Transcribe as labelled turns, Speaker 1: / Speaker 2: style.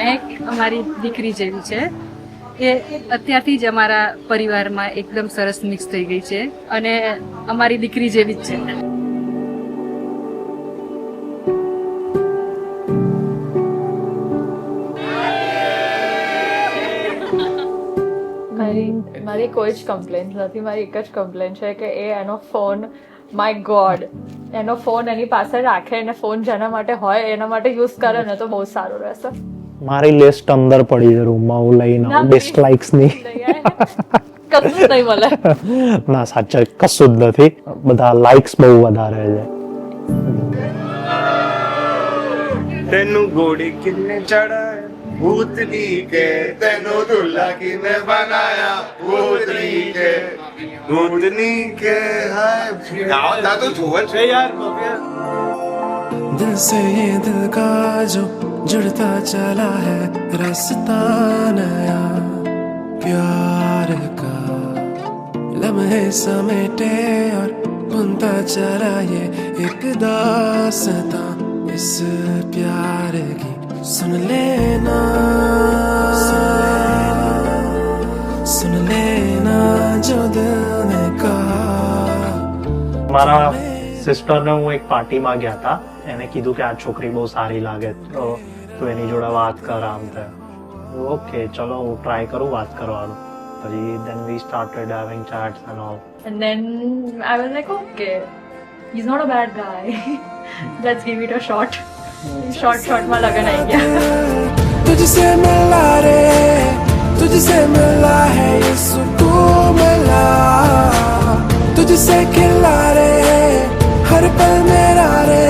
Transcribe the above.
Speaker 1: મહેક અમારી દીકરી જેવી છે. એ અત્યારથી જ અમારા પરિવારમાં એકદમ સરસ મિક્સ થઈ ગઈ છે અને અમારી દીકરી જેવી જ છે.
Speaker 2: મારી કોઈ જ કમ્પ્લેન નથી. મારી એક જ કમ્પ્લેન છે કે એનો ફોન, માય ગોડ, એનો ફોન એની પાસે રાખે અને ફોન જેના માટે હોય એના માટે યુઝ કરે ને તો બહુ સારું રહેશે.
Speaker 3: મારી લિસ્ટ અંદર પડી છે રૂમમાં, હું લઈને આવું ડિસલાઇક્સ ની.
Speaker 2: કશું જ નહીં મળે.
Speaker 3: ના સાચે કશું જ નથી, બધા લાઇક્સ બહુ વધારે છે.
Speaker 4: તેનું ઘોડી કિને ચડાય ભૂતની કે તેનું દુલ્લા કિને બનાયા ભૂતની કે હાય ગાતા તો જોવે છે યાર.
Speaker 5: दिल से ये दिल का जो जुड़ता चला है रास्ता नया प्यार का लम्हे समेटे और बुनता चला ये एक दास्तां इस प्यार की सुन लेना जो दिल ने कहा.
Speaker 3: મારા સિસ્ટરને હું એક પાર્ટીમાં ગયા હતા, એને કીધું કે આ છોકરી બહુ સારી લાગે તો તું એની જોડે વાત કર. આમ થાય ઓકે ચલો હું ટ્રાય કરું વાત કરવાનું. પછી then we started having chats and all.
Speaker 2: And then I was like, okay, he's not a bad guy. Let's give it a shot. Short માં લગન આવી ગયા.
Speaker 5: तुझसे मिला रे तुझसे मिला है ये सुकून मिला तुझसे खिला रे हर पल मेरा रे